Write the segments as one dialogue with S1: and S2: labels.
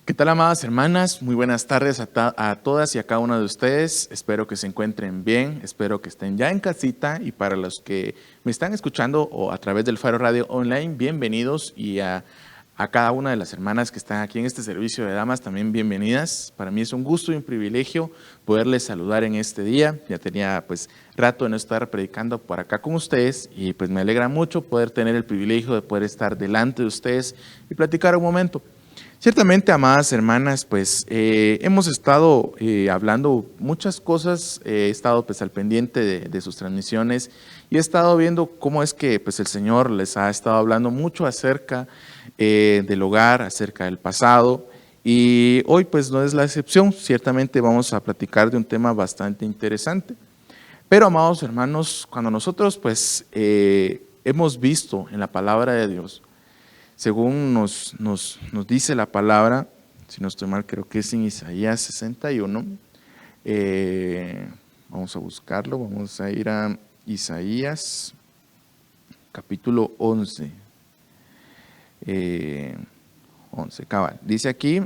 S1: ¿Qué tal, amadas hermanas? Muy buenas tardes a todas y a cada una de ustedes. Espero que se encuentren bien, espero que estén ya en casita, y para los que me están escuchando o a través del Faro Radio Online, bienvenidos, y a cada una de las hermanas que están aquí en este servicio de damas, también bienvenidas. Para mí es un gusto y un privilegio poderles saludar en este día. Ya tenía pues rato de no estar predicando por acá con ustedes, y pues me alegra mucho poder tener el privilegio de poder estar delante de ustedes y platicar un momento. Ciertamente, amadas hermanas, pues hemos estado hablando muchas cosas, he estado pues al pendiente de sus transmisiones, y he estado viendo cómo es que pues el Señor les ha estado hablando mucho acerca del hogar, acerca del pasado, y hoy pues no es la excepción. Ciertamente vamos a platicar de un tema bastante interesante. Pero, amados hermanos, cuando nosotros pues hemos visto en la palabra de Dios, según nos dice la palabra, si no estoy mal, creo que es en Isaías 61. Vamos a buscarlo, vamos a ir a Isaías capítulo 11. 11, cabal. Dice aquí,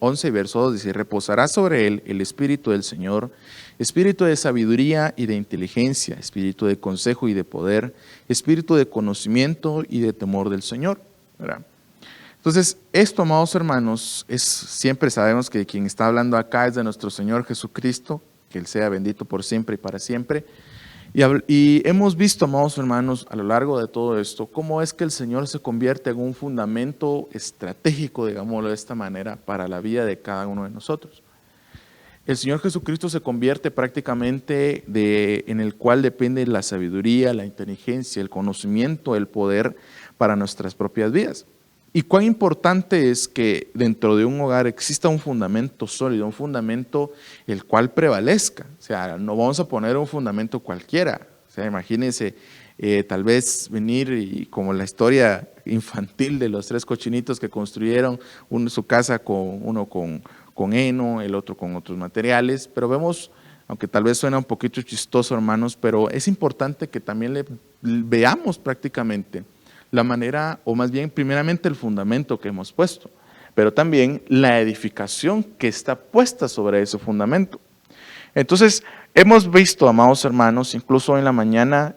S1: 11 verso 2, dice: reposará sobre él el espíritu del Señor, espíritu de sabiduría y de inteligencia, espíritu de consejo y de poder, espíritu de conocimiento y de temor del Señor. ¿Verdad? Entonces, esto, amados hermanos, siempre sabemos que quien está hablando acá es de nuestro Señor Jesucristo, que Él sea bendito por siempre y para siempre. Y hemos visto, amados hermanos, a lo largo de todo esto, cómo es que el Señor se convierte en un fundamento estratégico, digámoslo de esta manera, para la vida de cada uno de nosotros. El Señor Jesucristo se convierte prácticamente en el cual depende la sabiduría, la inteligencia, el conocimiento, el poder para nuestras propias vidas. Y cuán importante es que dentro de un hogar exista un fundamento sólido, un fundamento el cual prevalezca. O sea, no vamos a poner un fundamento cualquiera. O sea, imagínense tal vez venir, y como la historia infantil de los 3 cochinitos que construyeron, uno su casa uno con heno, el otro con otros materiales, pero vemos, aunque tal vez suena un poquito chistoso, hermanos, pero es importante que también veamos prácticamente la manera, o más bien primeramente el fundamento que hemos puesto, pero también la edificación que está puesta sobre ese fundamento. Entonces, hemos visto, amados hermanos, incluso en la mañana,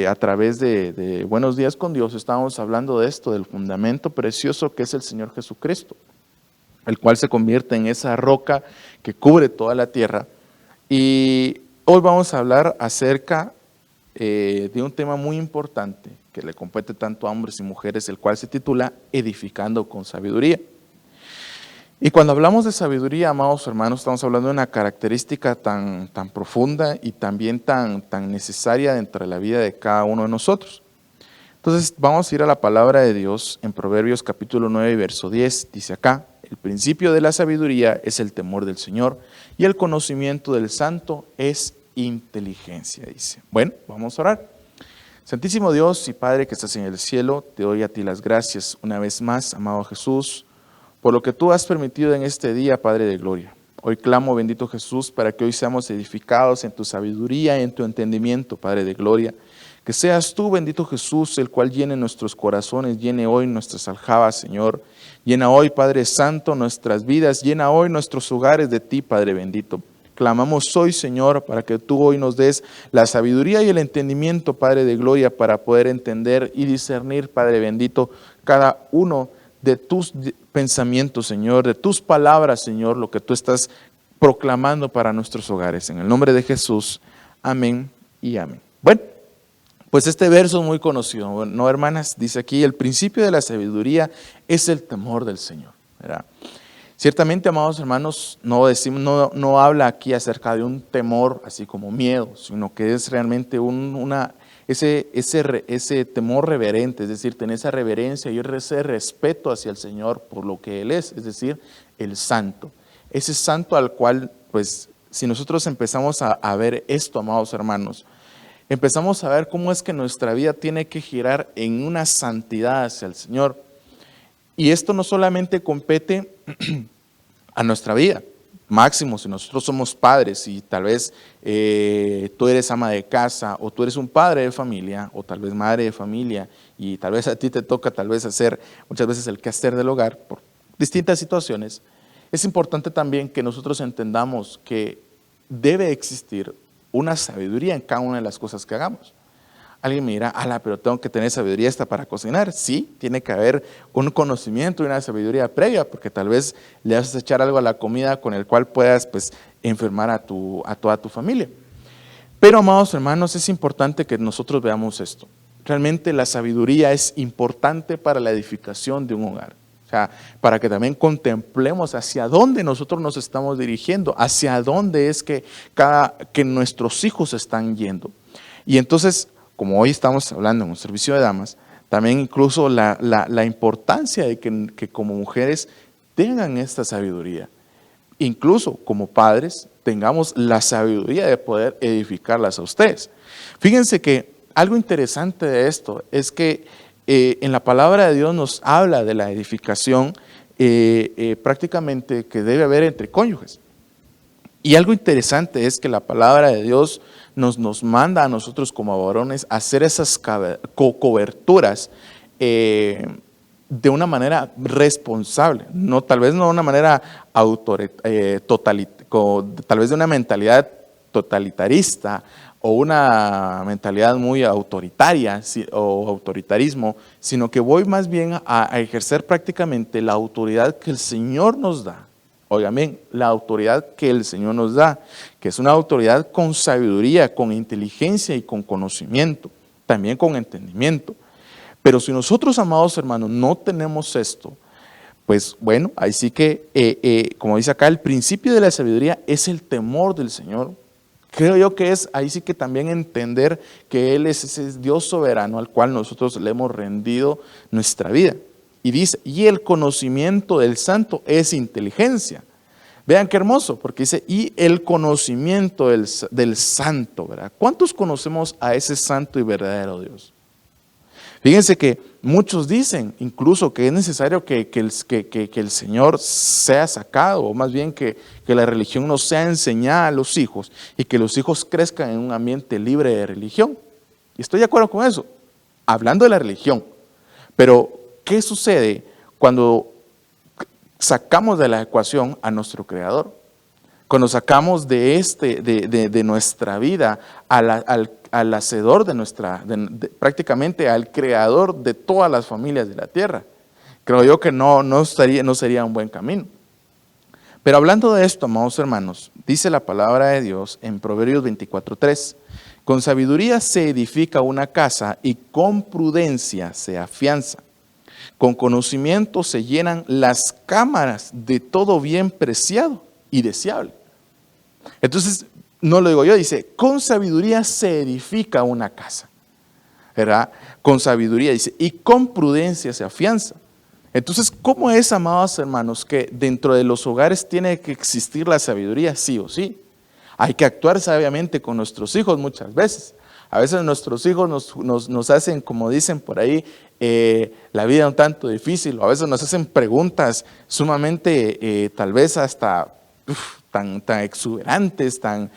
S1: a través de Buenos Días con Dios, estábamos hablando de esto, del fundamento precioso que es el Señor Jesucristo, el cual se convierte en esa roca que cubre toda la tierra. Y hoy vamos a hablar acerca de un tema muy importante que le compete tanto a hombres y mujeres, el cual se titula Edificando con Sabiduría. Y cuando hablamos de sabiduría, amados hermanos, estamos hablando de una característica tan profunda y también tan necesaria dentro de la vida de cada uno de nosotros. Entonces vamos a ir a la palabra de Dios en Proverbios capítulo 9, verso 10, dice acá: el principio de la sabiduría es el temor del Señor, y el conocimiento del santo es inteligencia, dice. Bueno, vamos a orar. Santísimo Dios y Padre que estás en el cielo, te doy a ti las gracias una vez más, amado Jesús, por lo que tú has permitido en este día, Padre de gloria. Hoy clamo, bendito Jesús, para que hoy seamos edificados en tu sabiduría, en tu entendimiento, Padre de gloria. Que seas tú, bendito Jesús, el cual llene nuestros corazones, llene hoy nuestras aljabas, Señor. Llena hoy, Padre Santo, nuestras vidas, llena hoy nuestros hogares de ti, Padre bendito. Clamamos hoy, Señor, para que tú hoy nos des la sabiduría y el entendimiento, Padre de gloria, para poder entender y discernir, Padre bendito, cada uno de tus pensamientos, Señor, de tus palabras, Señor, lo que tú estás proclamando para nuestros hogares. En el nombre de Jesús, amén y amén. Bueno, pues este verso es muy conocido, ¿no, hermanas? Dice aquí: el principio de la sabiduría es el temor del Señor, ¿verdad? Ciertamente, amados hermanos, no habla aquí acerca de un temor así como miedo, sino que es realmente ese temor reverente, es decir, tener esa reverencia y ese respeto hacia el Señor por lo que Él es decir, el santo. Ese santo al cual, pues, si nosotros empezamos a ver esto, amados hermanos, empezamos a ver cómo es que nuestra vida tiene que girar en una santidad hacia el Señor. Y esto no solamente compete a nuestra vida, máximo si nosotros somos padres y tal vez tú eres ama de casa, o tú eres un padre de familia, o tal vez madre de familia, y tal vez a ti te toca tal vez hacer muchas veces el quehacer del hogar, distintas situaciones, es importante también que nosotros entendamos que debe existir una sabiduría en cada una de las cosas que hagamos. Alguien me dirá, ala, pero tengo que tener sabiduría esta para cocinar. Sí, tiene que haber un conocimiento y una sabiduría previa, porque tal vez le vas a echar algo a la comida con el cual puedas pues, enfermar a toda tu familia. Pero, amados hermanos, es importante que nosotros veamos esto. Realmente la sabiduría es importante para la edificación de un hogar. O sea, para que también contemplemos hacia dónde nosotros nos estamos dirigiendo, hacia dónde es que nuestros hijos están yendo. Y entonces, como hoy estamos hablando en un servicio de damas, también incluso la importancia de que como mujeres tengan esta sabiduría. Incluso como padres tengamos la sabiduría de poder edificarlas a ustedes. Fíjense que algo interesante de esto es que en la palabra de Dios nos habla de la edificación prácticamente que debe haber entre cónyuges. Y algo interesante es que la palabra de Dios nos manda a nosotros como varones a hacer esas coberturas de una manera responsable, tal vez no de una manera tal vez de una mentalidad totalitarista o una mentalidad muy autoritaria o autoritarismo, sino que voy más bien a ejercer prácticamente la autoridad que el Señor nos da. Oigan bien, la autoridad que el Señor nos da, que es una autoridad con sabiduría, con inteligencia y con conocimiento, también con entendimiento. Pero si nosotros, amados hermanos, no tenemos esto, pues bueno, ahí sí que, como dice acá, el principio de la sabiduría es el temor del Señor. Creo yo que es ahí sí que también entender que Él es ese Dios soberano al cual nosotros le hemos rendido nuestra vida. Y dice, y el conocimiento del santo es inteligencia. Vean qué hermoso, porque dice, y el conocimiento del santo, ¿verdad? ¿Cuántos conocemos a ese santo y verdadero Dios? Fíjense que muchos dicen incluso que es necesario que el Señor sea sacado, o más bien que la religión no sea enseñada a los hijos y que los hijos crezcan en un ambiente libre de religión. Y estoy de acuerdo con eso, hablando de la religión. Pero, ¿qué sucede cuando sacamos de la ecuación a nuestro Creador? Cuando sacamos de nuestra vida al hacedor prácticamente al creador de todas las familias de la tierra. Creo yo que no sería un buen camino. Pero hablando de esto, amados hermanos, dice la palabra de Dios en Proverbios 24:3, con sabiduría se edifica una casa y con prudencia se afianza. Con conocimiento se llenan las cámaras de todo bien preciado y deseable. Entonces, no lo digo yo, dice, con sabiduría se edifica una casa, ¿verdad? Con sabiduría, dice, y con prudencia se afianza. Entonces, ¿cómo es, amados hermanos, que dentro de los hogares tiene que existir la sabiduría? Sí o sí. Hay que actuar sabiamente con nuestros hijos muchas veces. A veces nuestros hijos nos hacen, como dicen por ahí, la vida un tanto difícil, o a veces nos hacen preguntas sumamente, tal vez hasta tan exuberantes, tan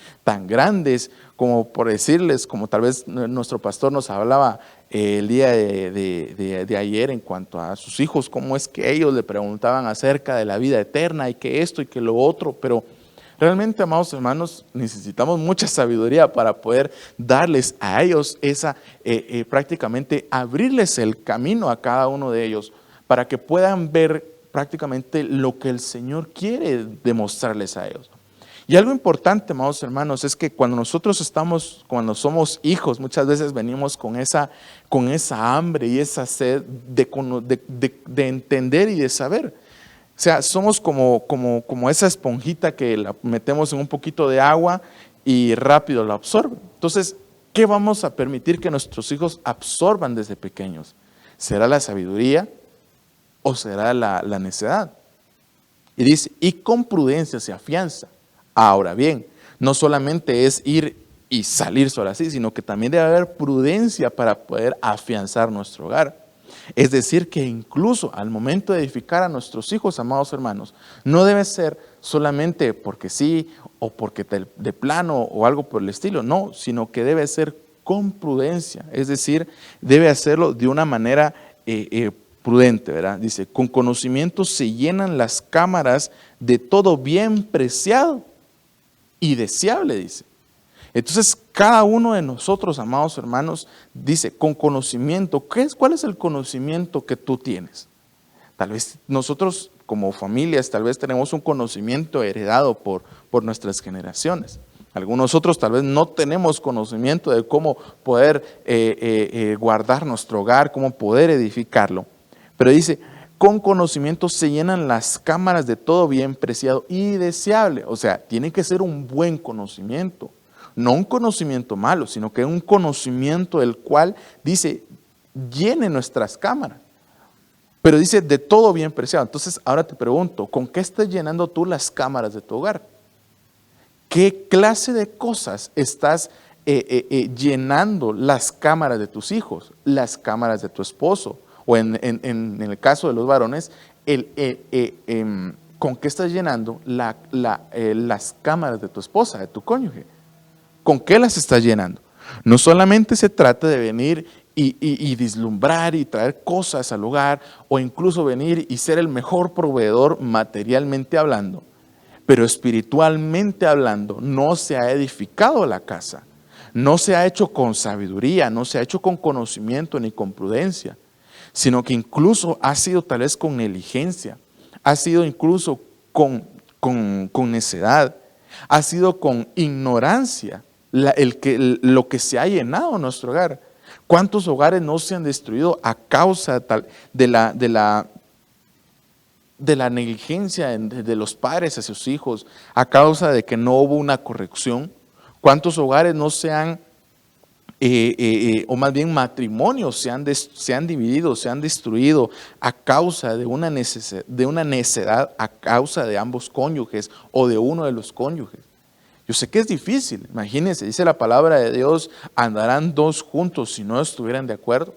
S1: grandes, como por decirles, como tal vez nuestro pastor nos hablaba el día de ayer en cuanto a sus hijos, cómo es que ellos le preguntaban acerca de la vida eterna y que esto y que lo otro, pero realmente, amados hermanos, necesitamos mucha sabiduría para poder darles a ellos prácticamente abrirles el camino a cada uno de ellos para que puedan ver prácticamente lo que el Señor quiere demostrarles a ellos. Y algo importante, amados hermanos, es que cuando somos hijos, muchas veces venimos con esa hambre y esa sed de entender y de saber. O sea, somos como esa esponjita que la metemos en un poquito de agua y rápido la absorbe. Entonces, ¿qué vamos a permitir que nuestros hijos absorban desde pequeños? ¿Será la sabiduría o será la necedad? Y dice, y con prudencia se afianza. Ahora bien, no solamente es ir y salir solo así, sino que también debe haber prudencia para poder afianzar nuestro hogar. Es decir, que incluso al momento de edificar a nuestros hijos, amados hermanos, no debe ser solamente porque sí o porque de plano o algo por el estilo, no, sino que debe ser con prudencia, es decir, debe hacerlo de una manera prudente, ¿verdad? Dice, con conocimiento se llenan las cámaras de todo bien preciado y deseable, dice. Entonces, cada uno de nosotros, amados hermanos, dice, con conocimiento, ¿cuál es el conocimiento que tú tienes? Tal vez nosotros como familias, tal vez tenemos un conocimiento heredado por nuestras generaciones. Algunos otros tal vez no tenemos conocimiento de cómo poder guardar nuestro hogar, cómo poder edificarlo. Pero dice, con conocimiento se llenan las cámaras de todo bien preciado y deseable. O sea, tiene que ser un buen conocimiento. No un conocimiento malo, sino que un conocimiento el cual dice, llene nuestras cámaras. Pero dice, de todo bien preciado. Entonces, ahora te pregunto, ¿con qué estás llenando tú las cámaras de tu hogar? ¿Qué clase de cosas estás llenando las cámaras de tus hijos, las cámaras de tu esposo? O en el caso de los varones, ¿con qué estás llenando las cámaras de tu esposa, de tu cónyuge? ¿Con qué las estás llenando? No solamente se trata de venir y vislumbrar y traer cosas al hogar, o incluso venir y ser el mejor proveedor materialmente hablando, pero espiritualmente hablando no se ha edificado la casa, no se ha hecho con sabiduría, no se ha hecho con conocimiento ni con prudencia, sino que incluso ha sido tal vez con negligencia, ha sido incluso con necedad, ha sido con ignorancia lo que se ha llenado en nuestro hogar. ¿Cuántos hogares no se han destruido a causa de la negligencia de los padres hacia sus hijos, a causa de que no hubo una corrección? ¿Cuántos hogares no se han, o más bien matrimonios se han dividido, se han destruido a causa de una necedad, a causa de ambos cónyuges o de uno de los cónyuges? Yo sé que es difícil, imagínense, dice la palabra de Dios, andarán dos juntos si no estuvieran de acuerdo.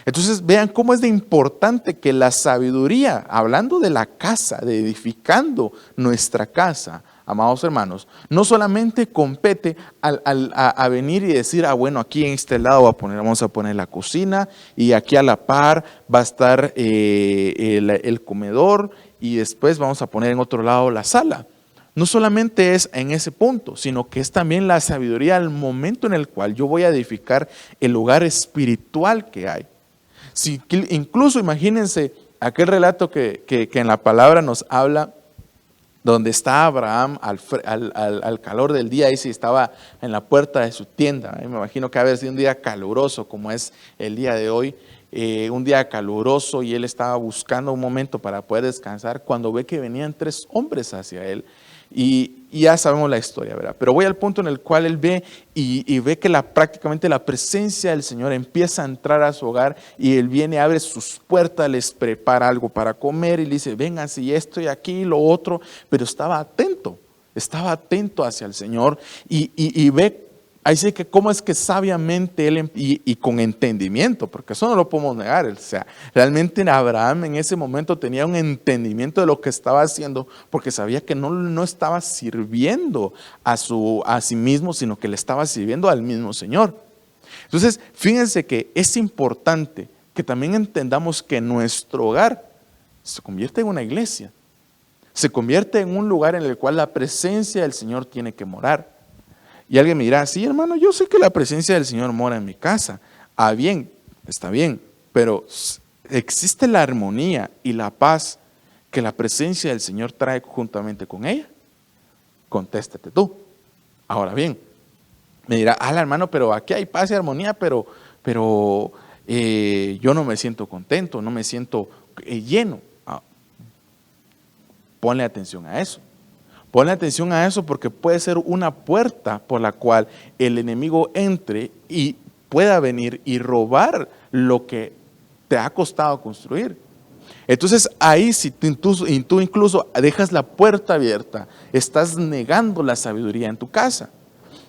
S1: Entonces vean cómo es de importante que la sabiduría, hablando de la casa, de edificando nuestra casa, amados hermanos, no solamente compete a venir y decir, bueno, aquí en este lado vamos a poner la cocina y aquí a la par va a estar el comedor y después vamos a poner en otro lado la sala. No solamente es en ese punto, sino que es también la sabiduría al momento en el cual yo voy a edificar el lugar espiritual que hay. Si, incluso imagínense aquel relato que en la palabra nos habla, donde está Abraham al calor del día, y si estaba en la puerta de su tienda. Me imagino que había sido un día caluroso como es el día de hoy, un día caluroso, y él estaba buscando un momento para poder descansar cuando ve que venían 3 hombres hacia él. Y ya sabemos la historia, ¿verdad? Pero voy al punto en el cual él ve y ve que prácticamente la presencia del Señor empieza a entrar a su hogar, y él viene, abre sus puertas, les prepara algo para comer y le dice, vengan, si esto y aquí, lo otro, pero estaba atento hacia el Señor y ve. Ahí sí que cómo es que sabiamente él y con entendimiento, porque eso no lo podemos negar, o sea, realmente Abraham en ese momento tenía un entendimiento de lo que estaba haciendo, porque sabía que no estaba sirviendo a sí mismo, sino que le estaba sirviendo al mismo Señor. Entonces, fíjense que es importante que también entendamos que nuestro hogar se convierte en una iglesia, se convierte en un lugar en el cual la presencia del Señor tiene que morar. Y alguien me dirá, sí, hermano, yo sé que la presencia del Señor mora en mi casa. Bien, está bien, pero ¿existe la armonía y la paz que la presencia del Señor trae juntamente con ella? Contéstate tú. Ahora bien, me dirá, hermano, pero aquí hay paz y armonía, pero yo no me siento contento, no me siento lleno. Ponle atención a eso. Ponle atención a eso, porque puede ser una puerta por la cual el enemigo entre y pueda venir y robar lo que te ha costado construir. Entonces ahí, si tú incluso dejas la puerta abierta, estás negando la sabiduría en tu casa.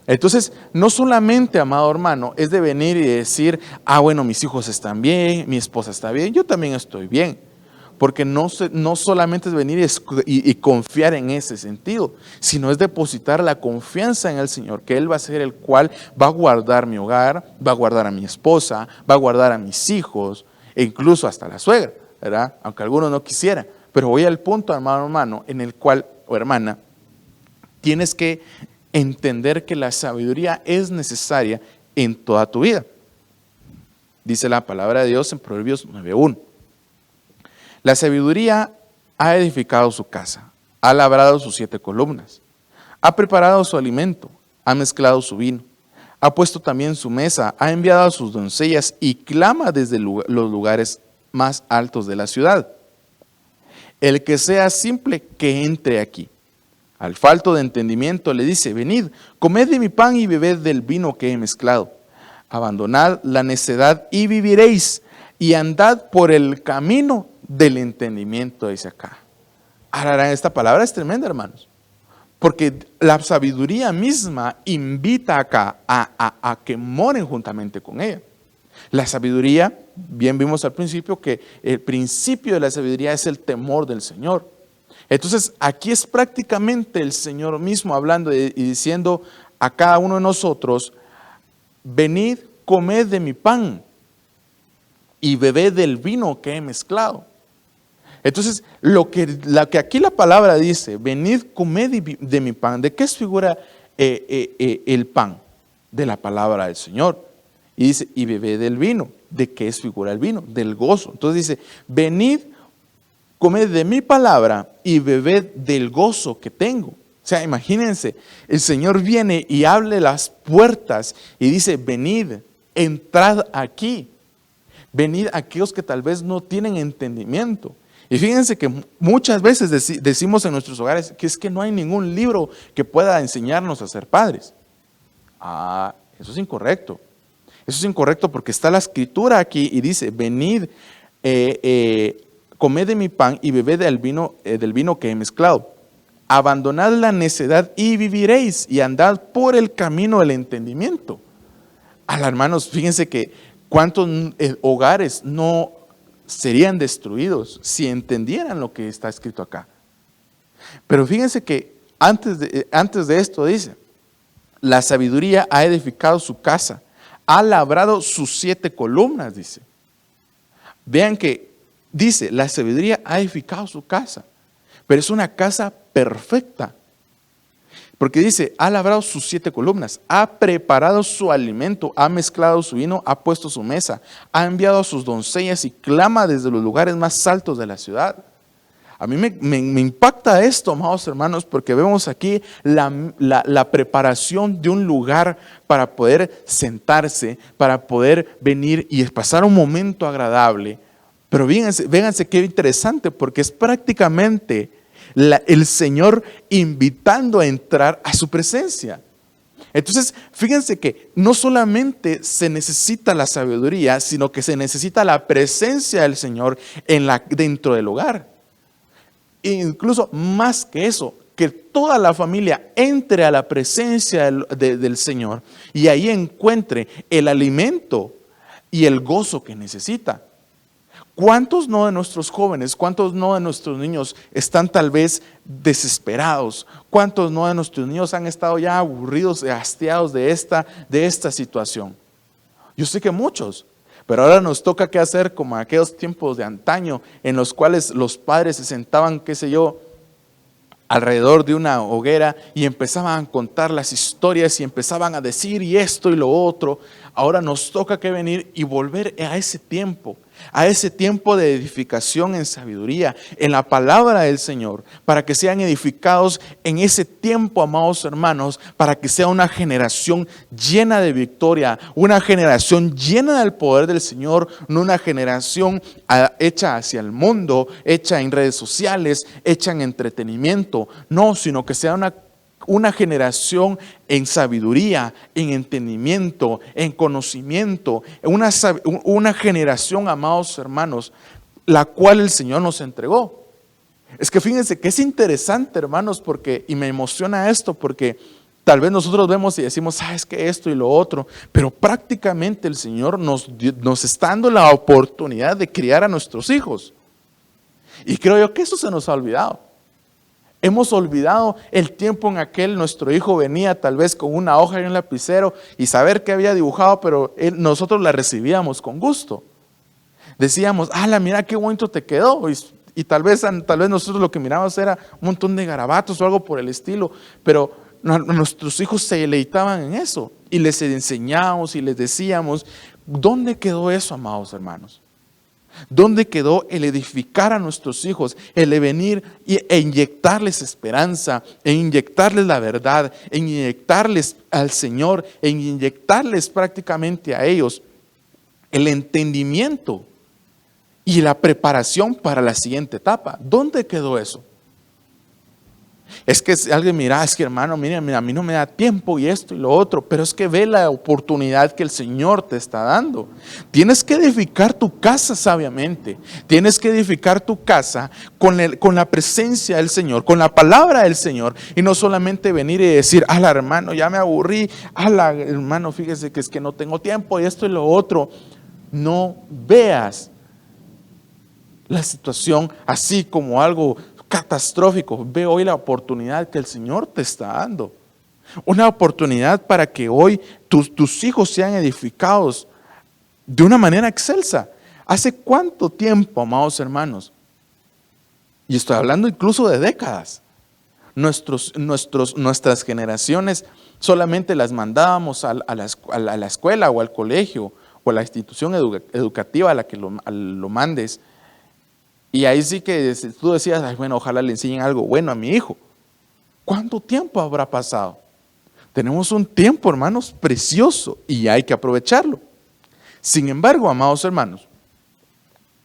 S1: Entonces, no solamente, amado hermano, es de venir y decir, bueno, mis hijos están bien, mi esposa está bien, yo también estoy bien. Porque no solamente es venir y confiar en ese sentido, sino es depositar la confianza en el Señor, que Él va a ser el cual va a guardar mi hogar, va a guardar a mi esposa, va a guardar a mis hijos. e incluso hasta la suegra, ¿verdad? Aunque algunos no quisieran. Pero voy al punto, hermano, en el cual, o hermana, tienes que entender que la sabiduría es necesaria en toda tu vida. Dice la palabra de Dios en Proverbios 9:1. La sabiduría ha edificado su casa, ha labrado sus 7 columnas, ha preparado su alimento, ha mezclado su vino, ha puesto también su mesa, ha enviado a sus doncellas y clama desde los lugares más altos de la ciudad. El que sea simple, que entre aquí. Al falto de entendimiento le dice: venid, comed de mi pan y bebed del vino que he mezclado. Abandonad la necedad y viviréis, y andad por el camino del entendimiento, dice acá. Ahora, esta palabra es tremenda, hermanos, porque la sabiduría misma invita acá a que moren juntamente con ella. La sabiduría, bien vimos al principio que el principio de la sabiduría es el temor del Señor. Entonces, aquí es prácticamente el Señor mismo hablando y diciendo a cada uno de nosotros: venid, comed de mi pan y bebed del vino que he mezclado. Entonces, lo que aquí la palabra dice: venid, comed de mi pan. ¿De qué es figura el pan? De la palabra del Señor. Y dice: y bebed del vino. ¿De qué es figura el vino? Del gozo. Entonces dice: venid, comed de mi palabra y bebed del gozo que tengo. O sea, imagínense, el Señor viene y abre las puertas y dice: venid, entrad aquí. Venid aquellos que tal vez no tienen entendimiento. Y fíjense que muchas veces decimos en nuestros hogares que es que no hay ningún libro que pueda enseñarnos a ser padres. Eso es incorrecto. Eso es incorrecto porque está la escritura aquí y dice: venid, comed de mi pan y bebed del vino que he mezclado. Abandonad la necedad y viviréis, y andad por el camino del entendimiento. Hermanos, fíjense que cuántos hogares no serían destruidos si entendieran lo que está escrito acá. Pero fíjense que antes de esto dice: la sabiduría ha edificado su casa, ha labrado sus 7 columnas, dice. Vean que dice: la sabiduría ha edificado su casa, pero es una casa perfecta. Porque dice: ha labrado sus 7 columnas, ha preparado su alimento, ha mezclado su vino, ha puesto su mesa, ha enviado a sus doncellas y clama desde los lugares más altos de la ciudad. A mí me impacta esto, amados hermanos, porque vemos aquí la preparación de un lugar para poder sentarse, para poder venir y pasar un momento agradable. Pero véanse qué interesante, porque es prácticamente el Señor invitando a entrar a su presencia. Entonces, fíjense que no solamente se necesita la sabiduría, sino que se necesita la presencia del Señor dentro del hogar. E incluso más que eso, que toda la familia entre a la presencia del Señor y ahí encuentre el alimento y el gozo que necesita. ¿Cuántos no de nuestros jóvenes, cuántos no de nuestros niños están tal vez desesperados? ¿Cuántos no de nuestros niños han estado ya aburridos y hastiados de esta situación? Yo sé que muchos, pero ahora nos toca qué hacer como aquellos tiempos de antaño en los cuales los padres se sentaban, qué sé yo, alrededor de una hoguera y empezaban a contar las historias y empezaban a decir y esto y lo otro. Ahora nos toca que venir y volver a ese tiempo de edificación en sabiduría, en la palabra del Señor, para que sean edificados en ese tiempo, amados hermanos, para que sea una generación llena de victoria, una generación llena del poder del Señor, no una generación hecha hacia el mundo, hecha en redes sociales, hecha en entretenimiento, no, sino que sea una generación en sabiduría, en entendimiento, en conocimiento, una generación, amados hermanos, la cual el Señor nos entregó. Es que fíjense que es interesante, hermanos, y me emociona esto, porque tal vez nosotros vemos y decimos: es que esto y lo otro, pero prácticamente el Señor nos está dando la oportunidad de criar a nuestros hijos. Y creo yo que eso se nos ha olvidado. Hemos olvidado el tiempo en aquel nuestro hijo venía tal vez con una hoja y un lapicero y saber qué había dibujado, pero nosotros la recibíamos con gusto. Decíamos, mira qué bonito te quedó. Y tal vez nosotros lo que mirábamos era un montón de garabatos o algo por el estilo, pero nuestros hijos se deleitaban en eso. Y les enseñábamos y les decíamos, ¿dónde quedó eso, amados hermanos? ¿Dónde quedó el edificar a nuestros hijos, el de venir e inyectarles esperanza, e inyectarles la verdad, e inyectarles al Señor, e inyectarles prácticamente a ellos el entendimiento y la preparación para la siguiente etapa? ¿Dónde quedó eso? Es que si alguien mira, es que hermano, mira, a mí no me da tiempo y esto y lo otro, pero es que ve la oportunidad que el Señor te está dando. Tienes que edificar tu casa sabiamente, tienes que edificar tu casa con la presencia del Señor, con la palabra del Señor, y no solamente venir y decir, hermano, ya me aburrí, hermano, fíjese que es que no tengo tiempo y esto y lo otro. No veas la situación así como algo catastrófico. Ve hoy la oportunidad que el Señor te está dando. Una oportunidad para que hoy tus hijos sean edificados de una manera excelsa. ¿Hace cuánto tiempo, amados hermanos? Y estoy hablando incluso de décadas. Nuestras generaciones solamente las mandábamos a la escuela o al colegio o a la institución educativa a la que lo mandes. Y ahí sí que tú decías, bueno, ojalá le enseñen algo bueno a mi hijo. ¿Cuánto tiempo habrá pasado? Tenemos un tiempo, hermanos, precioso, y hay que aprovecharlo. Sin embargo, amados hermanos,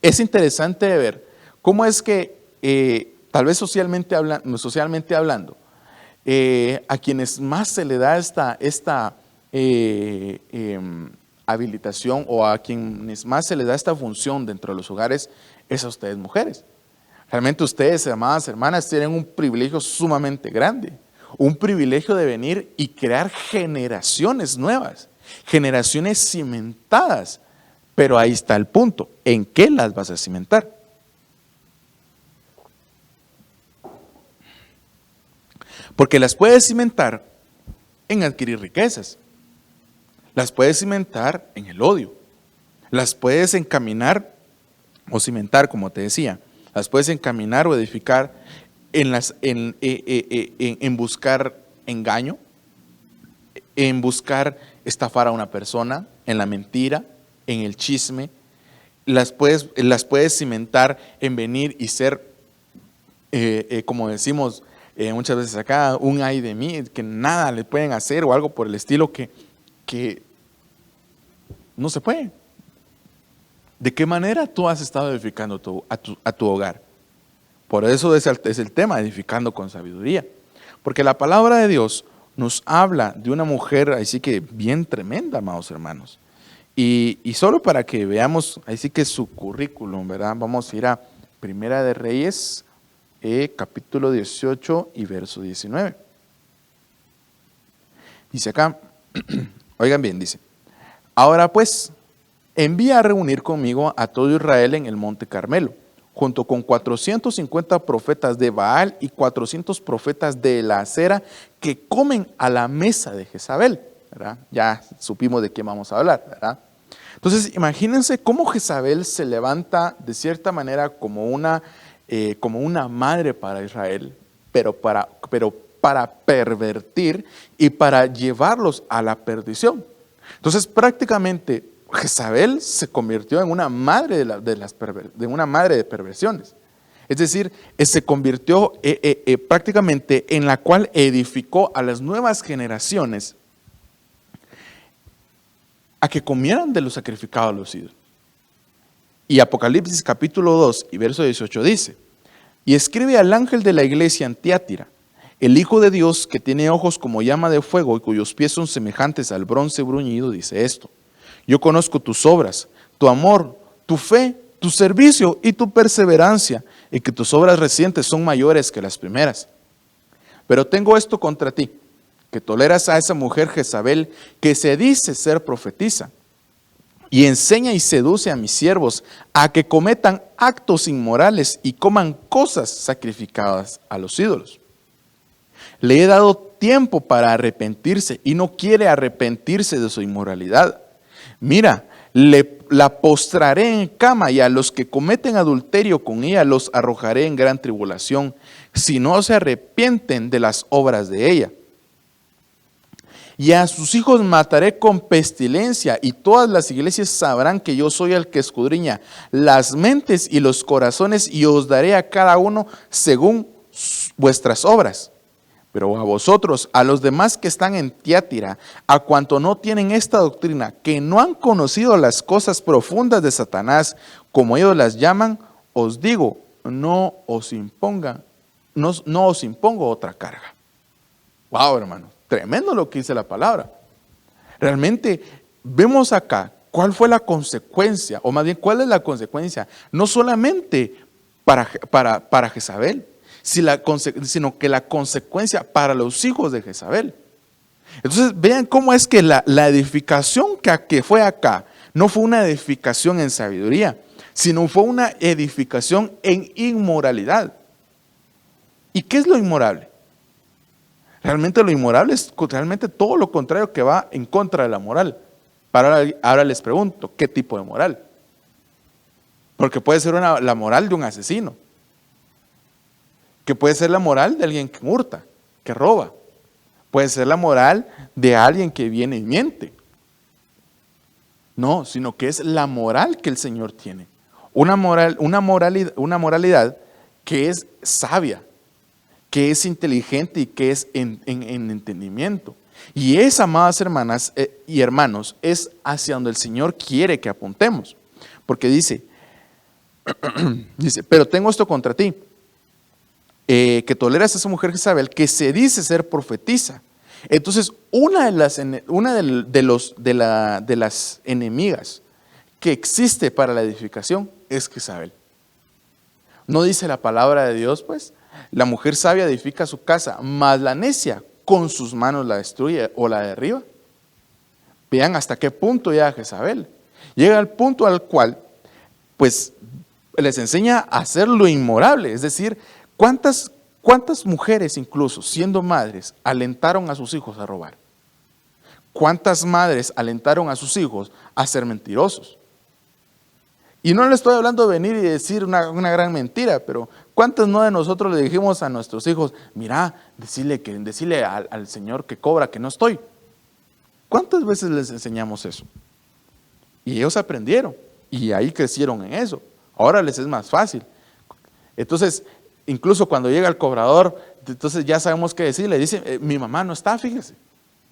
S1: es interesante ver cómo es que tal vez socialmente hablando, a quienes más se le da esta habilitación, o a quienes más se les da esta función dentro de los hogares, es a ustedes mujeres. Realmente ustedes, amadas hermanas, tienen un privilegio sumamente grande, un privilegio de venir y crear generaciones nuevas, generaciones cimentadas. Pero ahí está el punto, ¿en qué las vas a cimentar? Porque las puedes cimentar en adquirir riquezas, las puedes cimentar en el odio, las puedes encaminar o cimentar, como te decía, las puedes encaminar o edificar en buscar engaño, en buscar estafar a una persona, en la mentira, en el chisme. Las puedes cimentar en venir y ser, como decimos muchas veces acá, un ay de mí, que nada le pueden hacer o algo por el estilo que no se puede. ¿De qué manera tú has estado edificando a tu hogar? Por eso es el tema, edificando con sabiduría. Porque la palabra de Dios nos habla de una mujer, así que bien tremenda, amados hermanos. Y solo para que veamos, así que su currículum, ¿verdad? Vamos a ir a Primera de Reyes, capítulo 18 y verso 19. Dice acá, oigan bien, dice: ahora pues, envía a reunir conmigo a todo Israel en el monte Carmelo, junto con 450 profetas de Baal y 400 profetas de la acera que comen a la mesa de Jezabel, ¿verdad? Ya supimos de qué vamos a hablar, ¿verdad? Entonces, imagínense cómo Jezabel se levanta de cierta manera como una madre para Israel, pero para pervertir y para llevarlos a la perdición. Entonces, prácticamente Jezabel se convirtió en una madre de una madre de perversiones. Es decir, se convirtió prácticamente en la cual edificó a las nuevas generaciones a que comieran de lo sacrificado a los ídolos. Y Apocalipsis capítulo 2 y verso 18 dice: y escribe al ángel de la iglesia en Tiatira, el Hijo de Dios, que tiene ojos como llama de fuego y cuyos pies son semejantes al bronce bruñido, dice esto: yo conozco tus obras, tu amor, tu fe, tu servicio y tu perseverancia, y que tus obras recientes son mayores que las primeras. Pero tengo esto contra ti, que toleras a esa mujer Jezabel, que se dice ser profetisa, y enseña y seduce a mis siervos a que cometan actos inmorales y coman cosas sacrificadas a los ídolos. Le he dado tiempo para arrepentirse y no quiere arrepentirse de su inmoralidad. Mira, le la postraré en cama, y a los que cometen adulterio con ella los arrojaré en gran tribulación, si no se arrepienten de las obras de ella. Y a sus hijos mataré con pestilencia, y todas las iglesias sabrán que yo soy el que escudriña las mentes y los corazones, y os daré a cada uno según vuestras obras. Pero a vosotros, a los demás que están en Tiatira, a cuanto no tienen esta doctrina, que no han conocido las cosas profundas de Satanás, como ellos las llaman, os digo, no os impongo otra carga. Wow, hermano, tremendo lo que dice la palabra. Realmente vemos acá cuál fue la consecuencia, o más bien cuál es la consecuencia, no solamente para Jezabel, sino que la consecuencia para los hijos de Jezabel. Entonces vean cómo es que la edificación que fue acá no fue una edificación en sabiduría, sino fue una edificación en inmoralidad. ¿Y qué es lo inmoral? Realmente lo inmoral es realmente todo lo contrario que va en contra de la moral. Ahora les pregunto, ¿qué tipo de moral? Porque puede ser la moral de un asesino, que puede ser la moral de alguien que hurta, que roba, puede ser la moral de alguien que viene y miente. No, sino que es la moral que el Señor tiene. Una moralidad que es sabia, que es inteligente y que es en entendimiento. Y esa, amadas hermanas y hermanos, es hacia donde el Señor quiere que apuntemos. Porque dice, pero tengo esto contra ti, que toleras a esa mujer Jezabel, que se dice ser profetisa. Entonces, una de las enemigas que existe para la edificación es Jezabel. ¿No dice la palabra de Dios, pues? La mujer sabia edifica su casa, mas la necia con sus manos la destruye o la derriba. Vean hasta qué punto llega Jezabel. Llega al punto al cual, pues, les enseña a hacer lo inmorable. Es decir, ¿cuántas mujeres, incluso siendo madres, alentaron a sus hijos a robar? ¿Cuántas madres alentaron a sus hijos a ser mentirosos? Y no le estoy hablando de venir y decir una gran mentira, pero ¿cuántos no de nosotros le dijimos a nuestros hijos, mira, decirle al Señor que cobra que no estoy? ¿Cuántas veces les enseñamos eso? Y ellos aprendieron y ahí crecieron en eso. Ahora les es más fácil. Entonces, incluso cuando llega el cobrador, entonces ya sabemos qué decirle. Dice, mi mamá no está, fíjese.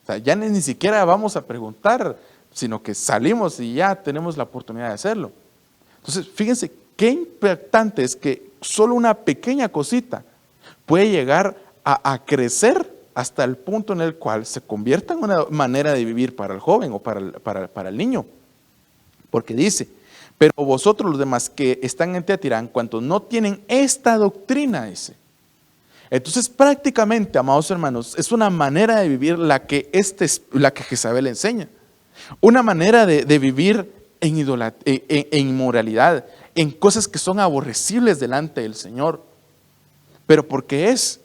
S1: O sea, ya ni siquiera vamos a preguntar, sino que salimos y ya tenemos la oportunidad de hacerlo. Entonces, fíjense qué impactante es que solo una pequeña cosita puede llegar a crecer hasta el punto en el cual se convierta en una manera de vivir para el joven o para el niño. Porque dice, pero vosotros los demás que están en Teatirán, cuantos no tienen esta doctrina, dice. Entonces prácticamente, amados hermanos, es una manera de vivir la que Jezabel enseña. Una manera de vivir en inmoralidad, en cosas que son aborrecibles delante del Señor. Pero ¿por qué es?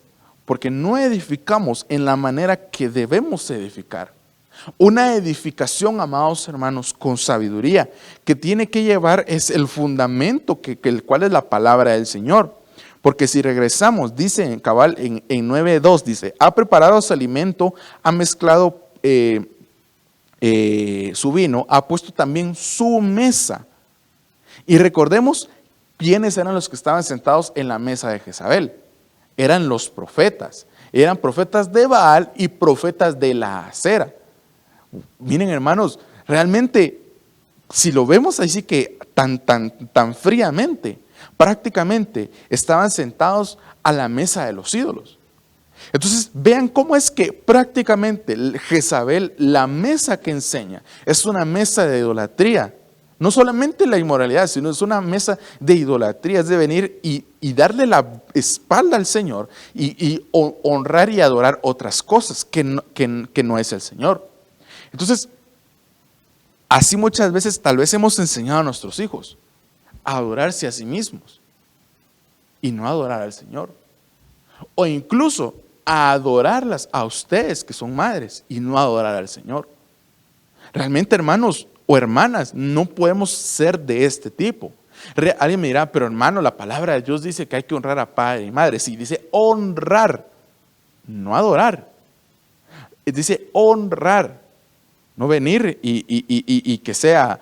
S1: Porque no edificamos en la manera que debemos edificar. Una edificación, amados hermanos, con sabiduría, que tiene que llevar es el fundamento, el cual es la palabra del Señor. Porque si regresamos, dice en cabal en 9:2, dice, ha preparado su alimento, ha mezclado su vino, ha puesto también su mesa. Y recordemos quiénes eran los que estaban sentados en la mesa de Jezabel. Eran los profetas. Eran profetas de Baal y profetas de la acera. Miren, hermanos, realmente, si lo vemos así que tan fríamente, prácticamente estaban sentados a la mesa de los ídolos. Entonces, vean cómo es que prácticamente Jezabel, la mesa que enseña, es una mesa de idolatría. No solamente la inmoralidad, sino es una mesa de idolatría, es de venir y darle la espalda al Señor y honrar y adorar otras cosas que no es el Señor. Entonces, así muchas veces tal vez hemos enseñado a nuestros hijos a adorarse a sí mismos y no adorar al Señor. O incluso a adorarlas a ustedes que son madres y no adorar al Señor. Realmente, hermanos, o hermanas, no podemos ser de este tipo. Alguien me dirá, pero hermano, la palabra de Dios dice que hay que honrar a padre y madre. Sí, dice honrar, no adorar. Dice honrar, no venir y que sea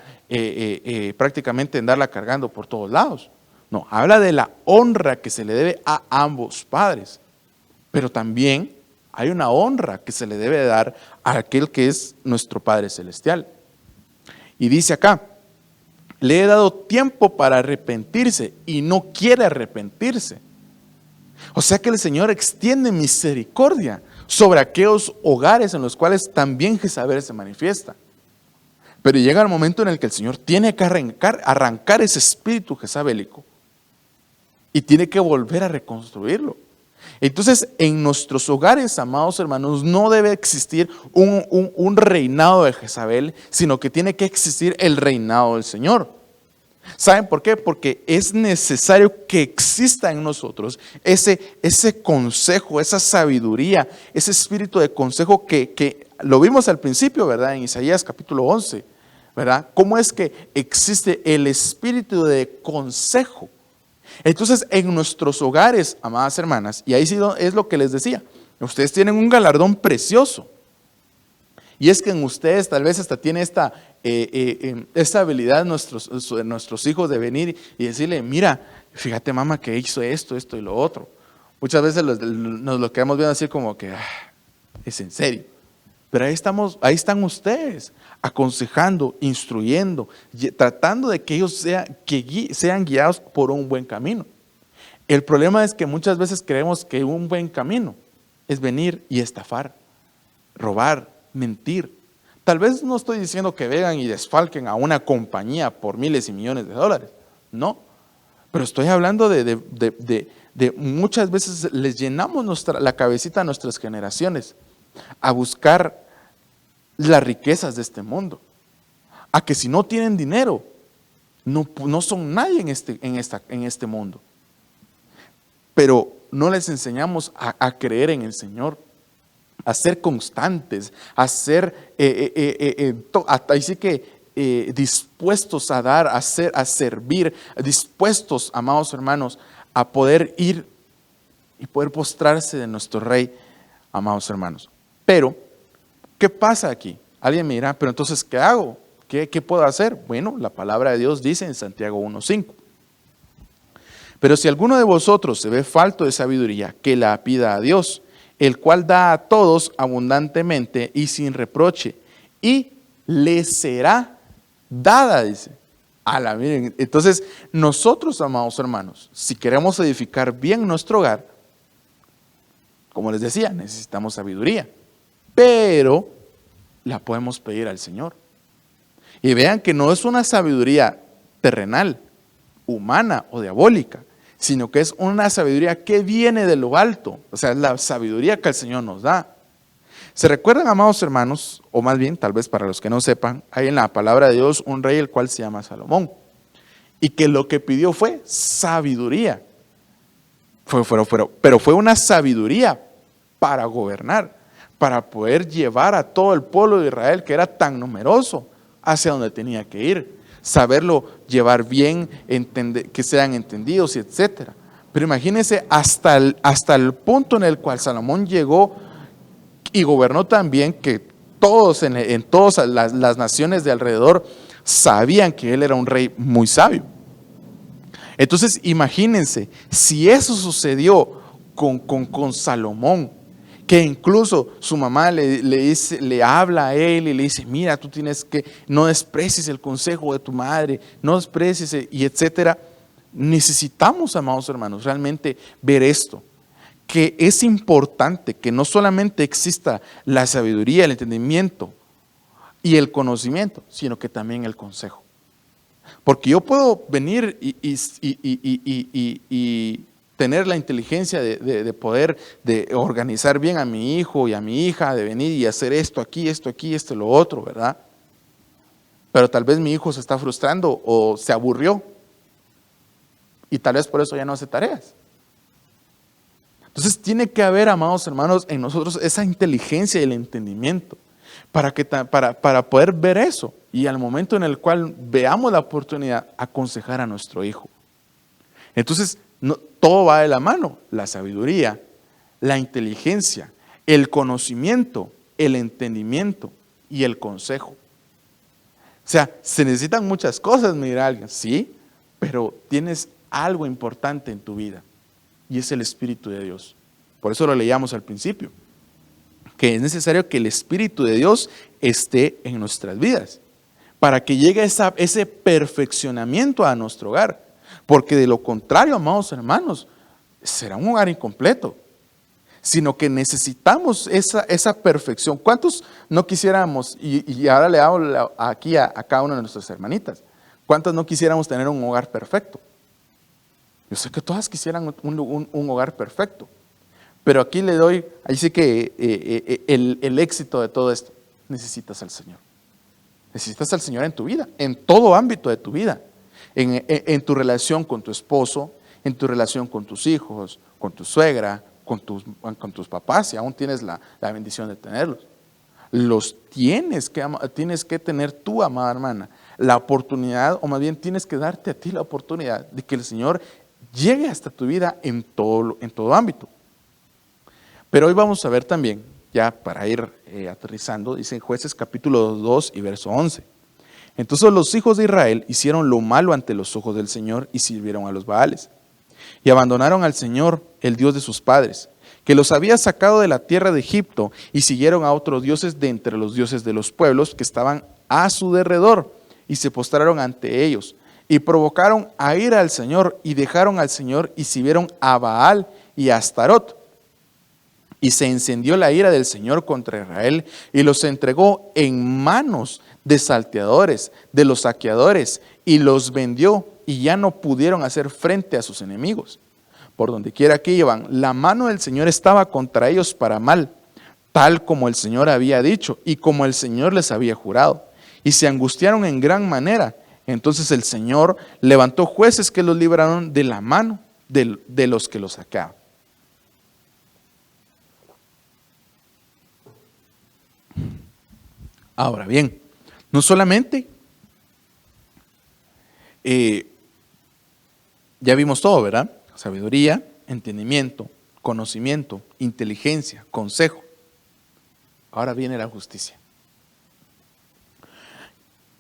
S1: prácticamente andarla cargando por todos lados. No, habla de la honra que se le debe a ambos padres. Pero también hay una honra que se le debe dar a aquel que es nuestro Padre Celestial. Y dice acá, le he dado tiempo para arrepentirse y no quiere arrepentirse. O sea que el Señor extiende misericordia sobre aquellos hogares en los cuales también Jezabel se manifiesta. Pero llega el momento en el que el Señor tiene que arrancar ese espíritu jezabélico y tiene que volver a reconstruirlo. Entonces, en nuestros hogares, amados hermanos, no debe existir un reinado de Jezabel, sino que tiene que existir el reinado del Señor. ¿Saben por qué? Porque es necesario que exista en nosotros ese consejo, esa sabiduría, ese espíritu de consejo que lo vimos al principio, ¿verdad? En Isaías capítulo 11, ¿verdad? ¿Cómo es que existe el espíritu de consejo? Entonces, en nuestros hogares, amadas hermanas, y ahí sí es lo que les decía, ustedes tienen un galardón precioso. Y es que en ustedes tal vez hasta tiene esta habilidad nuestros hijos de venir y decirle, mira, fíjate mamá que hizo esto y lo otro. Muchas veces nos lo quedamos viendo así como que, es en serio. Pero ahí están ustedes, aconsejando, instruyendo, tratando de que ellos sean guiados por un buen camino. El problema es que muchas veces creemos que un buen camino es venir y estafar, robar, mentir. Tal vez no estoy diciendo que vengan y desfalquen a una compañía por miles y millones de dólares, no. Pero estoy hablando de muchas veces les llenamos la cabecita a nuestras generaciones a buscar las riquezas de este mundo, a que si no tienen dinero, no son nadie en este mundo. Pero no les enseñamos a creer en el Señor, a ser constantes, a ser así que dispuestos a dar, a servir, dispuestos, amados hermanos, a poder ir y poder postrarse de nuestro Rey, amados hermanos. Pero, ¿qué pasa aquí? Alguien me dirá, pero entonces, ¿qué hago? ¿Qué puedo hacer? Bueno, la palabra de Dios dice en Santiago 1:5. Pero si alguno de vosotros se ve falto de sabiduría, que la pida a Dios, el cual da a todos abundantemente y sin reproche, y le será dada, dice. Miren, entonces, nosotros, amados hermanos, si queremos edificar bien nuestro hogar, como les decía, necesitamos sabiduría, pero la podemos pedir al Señor. Y vean que no es una sabiduría terrenal, humana o diabólica, sino que es una sabiduría que viene de lo alto, o sea, es la sabiduría que el Señor nos da. ¿Se recuerdan, amados hermanos? O más bien, tal vez para los que no sepan, hay en la palabra de Dios un rey el cual se llama Salomón, y que lo que pidió fue sabiduría, pero fue una sabiduría para gobernar, para poder llevar a todo el pueblo de Israel, que era tan numeroso, hacia donde tenía que ir, saberlo llevar bien, que sean entendidos y etcétera. Pero imagínense hasta el punto en el cual Salomón llegó y gobernó tan bien que todos en todas las naciones de alrededor sabían que él era un rey muy sabio. Entonces imagínense, si eso sucedió con Salomón, que incluso su mamá le habla a él y le dice, mira, tú tienes que, no desprecies el consejo de tu madre, no desprecies y etcétera. Necesitamos, amados hermanos, realmente ver esto, que es importante que no solamente exista la sabiduría, el entendimiento y el conocimiento, sino que también el consejo. Porque yo puedo venir y tener la inteligencia de poder de organizar bien a mi hijo y a mi hija, de venir y hacer esto aquí, lo otro, ¿verdad? Pero tal vez mi hijo se está frustrando o se aburrió y tal vez por eso ya no hace tareas. Entonces tiene que haber, amados hermanos, en nosotros esa inteligencia y el entendimiento. para poder ver eso y al momento en el cual veamos la oportunidad, aconsejar a nuestro hijo. Entonces, todo va de la mano, la sabiduría, la inteligencia, el conocimiento, el entendimiento y el consejo. O sea, se necesitan muchas cosas, me dirá alguien, sí, pero tienes algo importante en tu vida y es el Espíritu de Dios. Por eso lo leíamos al principio, que es necesario que el Espíritu de Dios esté en nuestras vidas para que llegue ese perfeccionamiento a nuestro hogar. Porque de lo contrario, amados hermanos, será un hogar incompleto. Sino que necesitamos esa perfección. ¿Cuántos no quisiéramos, y ahora le hablo aquí a cada una de nuestras hermanitas, cuántas no quisiéramos tener un hogar perfecto? Yo sé que todas quisieran un hogar perfecto. Pero aquí le doy, ahí sí que el éxito de todo esto, necesitas al Señor. Necesitas al Señor en tu vida, en todo ámbito de tu vida. En tu relación con tu esposo, en tu relación con tus hijos, con tu suegra, con tus papás, si aún tienes la bendición de tenerlos. Los tienes que tener tú, amada hermana, la oportunidad, o más bien tienes que darte a ti la oportunidad de que el Señor llegue hasta tu vida en todo ámbito. Pero hoy vamos a ver también, ya para ir aterrizando, dice en Jueces capítulo 2 y verso 11. Entonces los hijos de Israel hicieron lo malo ante los ojos del Señor y sirvieron a los Baales. Y abandonaron al Señor, el Dios de sus padres, que los había sacado de la tierra de Egipto, y siguieron a otros dioses de entre los dioses de los pueblos que estaban a su derredor, y se postraron ante ellos, y provocaron a ira al Señor, y dejaron al Señor, y sirvieron a Baal y a Astarot. Y se encendió la ira del Señor contra Israel, y los entregó en manos de salteadores, de los saqueadores, y los vendió, y ya no pudieron hacer frente a sus enemigos. Por donde quiera que iban, la mano del Señor estaba contra ellos para mal, tal como el Señor había dicho, y como el Señor les había jurado. Y se angustiaron en gran manera. Entonces el Señor levantó jueces que los libraron de la mano de los que los saqueaban. Ahora bien, no solamente ya vimos todo, ¿verdad? Sabiduría, entendimiento, conocimiento, inteligencia, consejo. Ahora viene la justicia.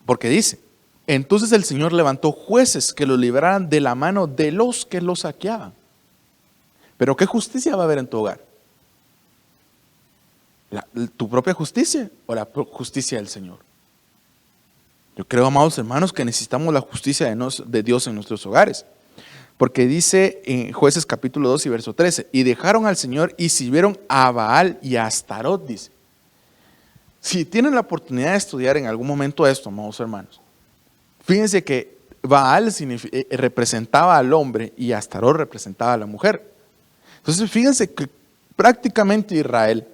S1: Porque dice, entonces el Señor levantó jueces que los libraran de la mano de los que los saqueaban. Pero ¿qué justicia va a haber en tu hogar? ¿Tu propia justicia o la justicia del Señor? Yo creo, amados hermanos, que necesitamos la justicia de Dios en nuestros hogares. Porque dice en Jueces capítulo 2 y verso 13, y dejaron al Señor y sirvieron a Baal y a Astarot, dice. Si tienen la oportunidad de estudiar en algún momento esto, amados hermanos, fíjense que Baal representaba al hombre y Astarot representaba a la mujer. Entonces fíjense que prácticamente Israel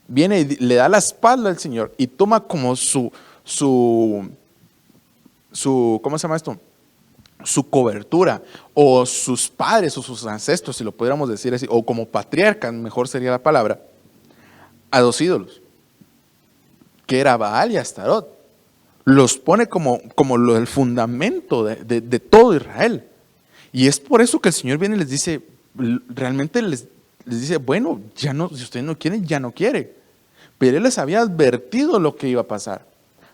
S1: viene y le da la espalda al Señor y toma como su ¿cómo se llama esto? Su cobertura, o sus padres o sus ancestros, si lo pudiéramos decir así, o como patriarcas, mejor sería la palabra, a dos ídolos, que era Baal y Astarot. Los pone como el fundamento de todo Israel. Y es por eso que el Señor viene y les dice, realmente les dice, bueno, ya no, si ustedes no quieren, ya no quiere. Pero Él les había advertido lo que iba a pasar.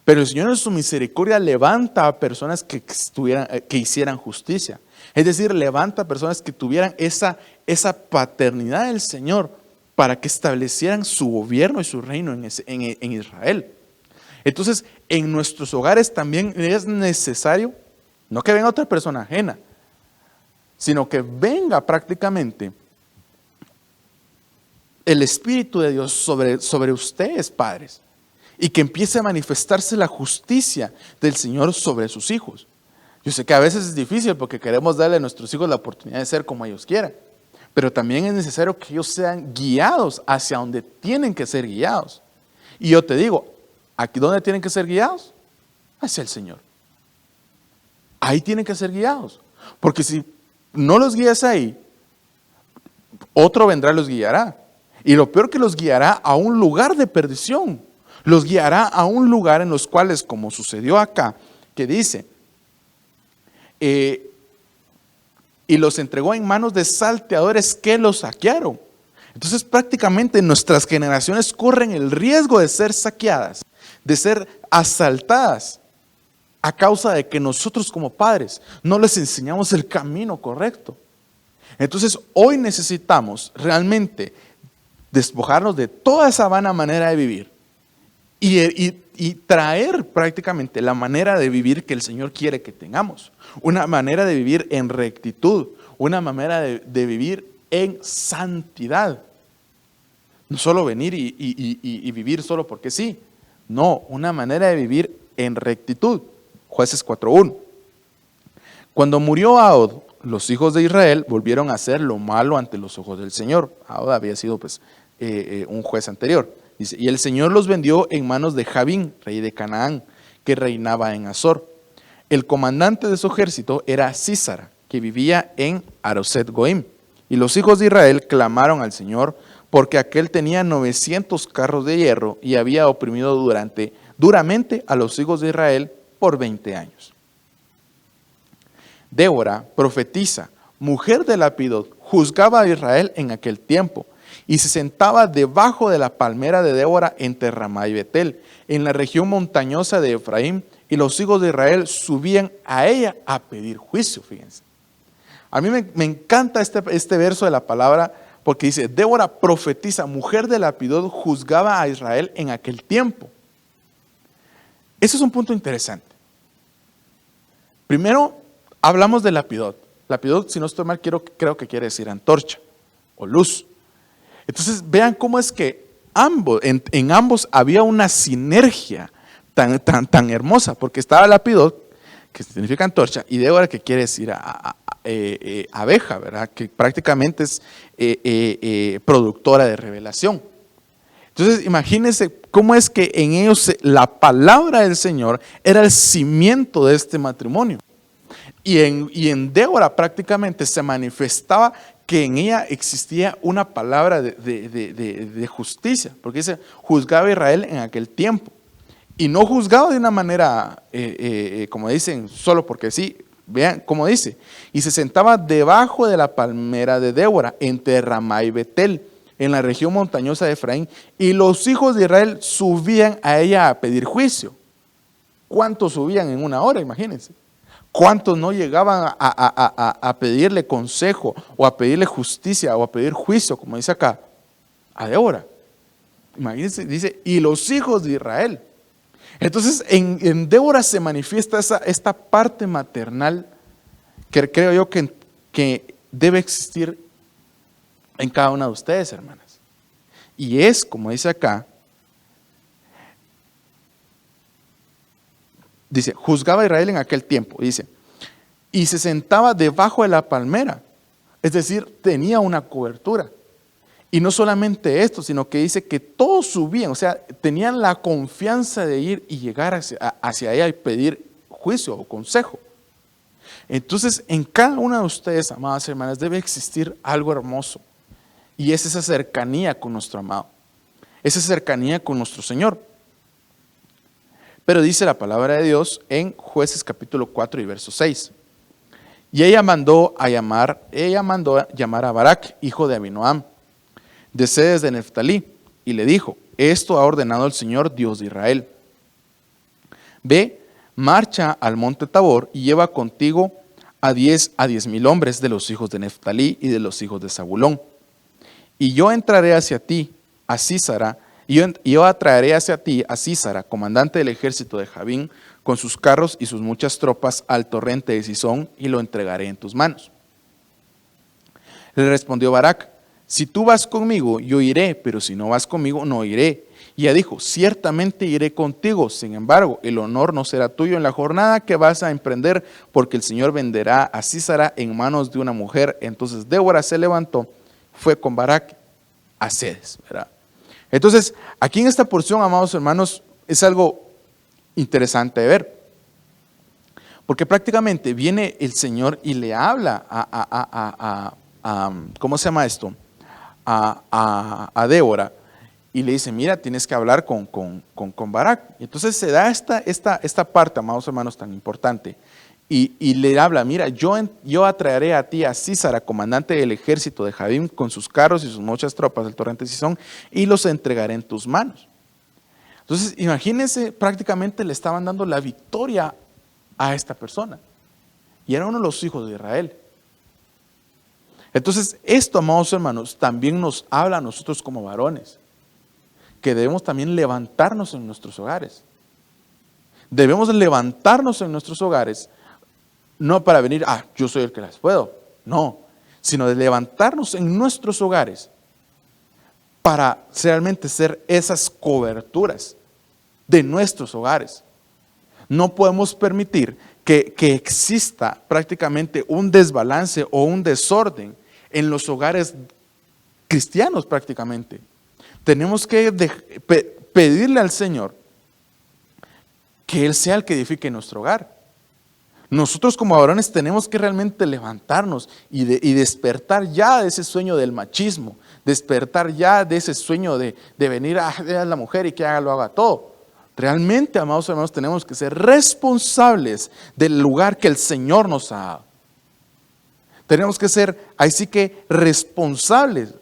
S1: Pero el Señor en su misericordia levanta a personas que hicieran justicia. Es decir, levanta a personas que tuvieran esa paternidad del Señor para que establecieran su gobierno y su reino en Israel. Entonces, en nuestros hogares también es necesario, no que venga otra persona ajena, sino que venga prácticamente el Espíritu de Dios sobre ustedes, padres. Y que empiece a manifestarse la justicia del Señor sobre sus hijos. Yo sé que a veces es difícil porque queremos darle a nuestros hijos la oportunidad de ser como ellos quieran. Pero también es necesario que ellos sean guiados hacia donde tienen que ser guiados. Y yo te digo, ¿aquí dónde tienen que ser guiados? Hacia el Señor. Ahí tienen que ser guiados. Porque si no los guías ahí, otro vendrá y los guiará. Y lo peor que los guiará a un lugar de perdición. Los guiará a un lugar en los cuales, como sucedió acá, que dice, y los entregó en manos de salteadores que los saquearon. Entonces prácticamente nuestras generaciones corren el riesgo de ser saqueadas, de ser asaltadas, a causa de que nosotros como padres no les enseñamos el camino correcto. Entonces hoy necesitamos realmente despojarnos de toda esa vana manera de vivir y traer prácticamente la manera de vivir que el Señor quiere que tengamos. Una manera de vivir en rectitud, una manera de vivir en santidad. No solo venir y vivir solo porque sí. No, una manera de vivir en rectitud. Jueces 4:1. Cuando murió Ahod, los hijos de Israel volvieron a hacer lo malo ante los ojos del Señor. Ahod había sido un juez anterior. Dice, y el Señor los vendió en manos de Jabín, rey de Canaán, que reinaba en Azor. El comandante de su ejército era Sísara, que vivía en Aroset Goim. Y los hijos de Israel clamaron al Señor, porque aquél tenía 900 carros de hierro y había oprimido duramente a los hijos de Israel por 20 años. Débora, profetisa, mujer de Lapidot, juzgaba a Israel en aquel tiempo, y se sentaba debajo de la palmera de Débora entre Ramá y Betel, en la región montañosa de Efraín, y los hijos de Israel subían a ella a pedir juicio, fíjense. A mí me encanta este verso de la palabra, porque dice, Débora, profetisa, mujer de Lapidot, juzgaba a Israel en aquel tiempo. Ese es un punto interesante. Primero, hablamos de Lapidot. Lapidot, si no estoy mal, creo que quiere decir antorcha o luz. Entonces, vean cómo es que en ambos había una sinergia tan hermosa, porque estaba Lapidot, que significa antorcha, y Débora, que quiere decir abeja, ¿verdad? Que prácticamente es productora de revelación. Entonces, imagínense cómo es que en ellos la palabra del Señor era el cimiento de este matrimonio. Y en Débora prácticamente se manifestaba que en ella existía una palabra de justicia, porque dice, juzgaba a Israel en aquel tiempo. Y no juzgaba de una manera, como dicen, solo porque sí. Vean cómo dice, y se sentaba debajo de la palmera de Débora, entre Ramá y Betel, en la región montañosa de Efraín, y los hijos de Israel subían a ella a pedir juicio. ¿Cuántos subían en una hora? Imagínense. ¿Cuántos no llegaban a pedirle consejo, o a pedirle justicia, o a pedir juicio, como dice acá, a Débora? Imagínense, dice, y los hijos de Israel. Entonces en Débora se manifiesta esta parte maternal que creo yo que debe existir en cada una de ustedes, hermanas. Y es, como dice acá, dice, juzgaba a Israel en aquel tiempo, dice, y se sentaba debajo de la palmera, es decir, tenía una cobertura. Y no solamente esto, sino que dice que todos subían, o sea, tenían la confianza de ir y llegar hacia ella y pedir juicio o consejo. Entonces, en cada una de ustedes, amadas hermanas, debe existir algo hermoso. Y es esa cercanía con nuestro amado, esa cercanía con nuestro Señor. Pero dice la palabra de Dios en Jueces capítulo 4 y verso 6. Y ella mandó llamar a Barak, hijo de Abinoam, de Cedes de Neftalí, y le dijo, esto ha ordenado el Señor Dios de Israel. Ve, marcha al monte Tabor y lleva contigo a 10,000 hombres de los hijos de Neftalí y de los hijos de Zabulón. Y yo entraré hacia ti, a Sísara, y yo atraeré hacia ti a Sísara, comandante del ejército de Jabín, con sus carros y sus muchas tropas al torrente de Sisón, y lo entregaré en tus manos. Le respondió Barak, si tú vas conmigo, yo iré, pero si no vas conmigo, no iré. Y ella dijo, ciertamente iré contigo, sin embargo, el honor no será tuyo en la jornada que vas a emprender, porque el Señor venderá a Sísara en manos de una mujer. Entonces Débora se levantó, fue con Barak a Cedes, ¿verdad? Entonces, aquí en esta porción, amados hermanos, es algo interesante de ver, porque prácticamente viene el Señor y le habla ¿cómo se llama esto? A Débora, y le dice, mira, tienes que hablar con Barak. Y entonces se da esta parte, amados hermanos, tan importante. Y le habla, mira, yo atraeré a ti a Sísara, comandante del ejército de Jabín, con sus carros y sus muchas tropas del torrente Sison, y los entregaré en tus manos. Entonces, imagínense, prácticamente le estaban dando la victoria a esta persona. Y era uno de los hijos de Israel. Entonces, esto, amados hermanos, también nos habla a nosotros como varones, que debemos también levantarnos en nuestros hogares. Debemos levantarnos en nuestros hogares, no para venir, yo soy el que las puedo, no, sino de levantarnos en nuestros hogares para realmente ser esas coberturas de nuestros hogares. No podemos permitir que exista prácticamente un desbalance o un desorden en los hogares cristianos prácticamente. Tenemos que pedirle al Señor que Él sea el que edifique nuestro hogar. Nosotros como varones tenemos que realmente levantarnos y despertar ya de ese sueño del machismo, despertar ya de ese sueño de venir a la mujer y que lo haga todo. Realmente, amados hermanos, tenemos que ser responsables del lugar que el Señor nos ha dado. Tenemos que ser, así que, responsables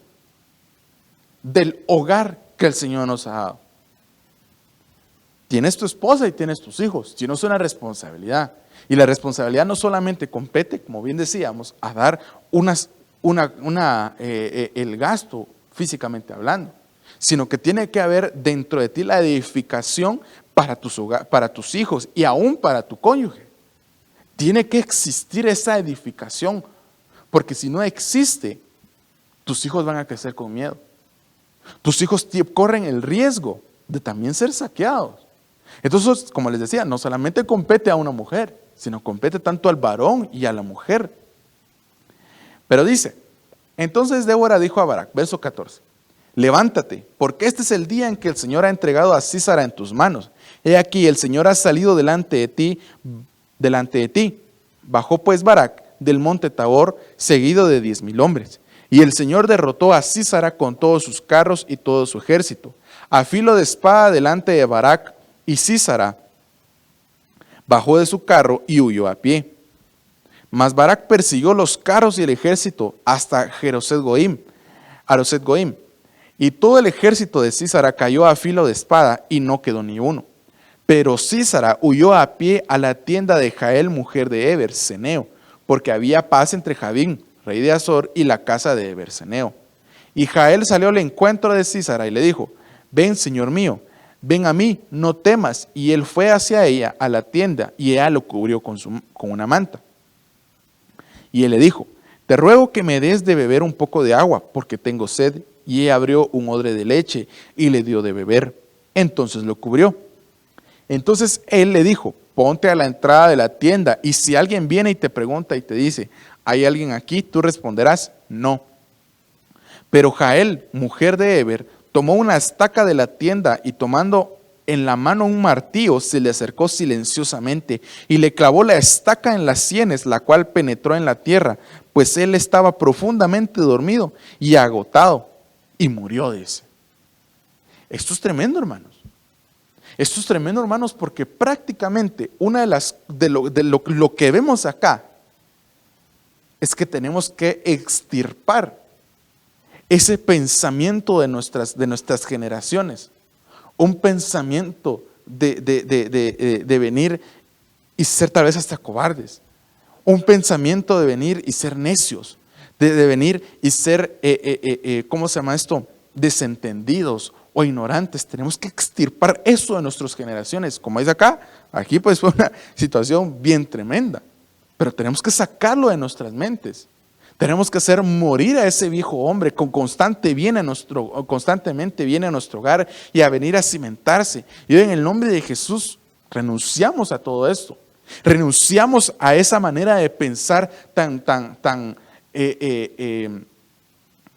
S1: del hogar que el Señor nos ha dado. Tienes tu esposa y tienes tus hijos, tienes una responsabilidad. Y la responsabilidad no solamente compete, como bien decíamos, a dar el gasto físicamente hablando, sino que tiene que haber dentro de ti la edificación para tus hijos y aún para tu cónyuge. Tiene que existir esa edificación, porque si no existe, tus hijos van a crecer con miedo. Tus hijos corren el riesgo de también ser saqueados. Entonces, como les decía, no solamente compete a una mujer, sino compete tanto al varón y a la mujer. Pero dice, entonces Débora dijo a Barak, verso 14, levántate, porque este es el día en que el Señor ha entregado a Sísara en tus manos. He aquí, el Señor ha salido delante de ti. Bajó pues Barak del monte Tabor, seguido de 10,000 hombres. Y el Señor derrotó a Sísara con todos sus carros y todo su ejército, a filo de espada delante de Barak, y Sísara bajó de su carro y huyó a pie. Mas Barak persiguió los carros y el ejército hasta Aroset-Goim. Y todo el ejército de Sísara cayó a filo de espada y no quedó ni uno. Pero Sísara huyó a pie a la tienda de Jael, mujer de Heber, Ceneo, porque había paz entre Jabín, rey de Azor, y la casa de Heber, Ceneo. Y Jael salió al encuentro de Sísara y le dijo, ven, señor mío, ven a mí, no temas. Y él fue hacia ella a la tienda y ella lo cubrió con una manta. Y él le dijo, te ruego que me des de beber un poco de agua, porque tengo sed. Y ella abrió un odre de leche y le dio de beber. Entonces lo cubrió. Entonces él le dijo, ponte a la entrada de la tienda y si alguien viene y te pregunta y te dice, ¿hay alguien aquí? Tú responderás, no. Pero Jael, mujer de Heber, tomó una estaca de la tienda y tomando en la mano un martillo, se le acercó silenciosamente y le clavó la estaca en las sienes, la cual penetró en la tierra, pues él estaba profundamente dormido y agotado y murió de ese. Esto es tremendo, hermanos. Esto es tremendo, hermanos, porque prácticamente una de lo que vemos acá es que tenemos que extirpar ese pensamiento de nuestras generaciones, un pensamiento de venir y ser tal vez hasta cobardes, un pensamiento de venir y ser necios, de venir y ser, ¿cómo se llama esto?, desentendidos o ignorantes. Tenemos que extirpar eso de nuestras generaciones. Como es acá, aquí pues fue una situación bien tremenda, pero tenemos que sacarlo de nuestras mentes. Tenemos que hacer morir a ese viejo hombre que constantemente viene a nuestro hogar y a venir a cimentarse. Y hoy en el nombre de Jesús renunciamos a todo esto. Renunciamos a esa manera de pensar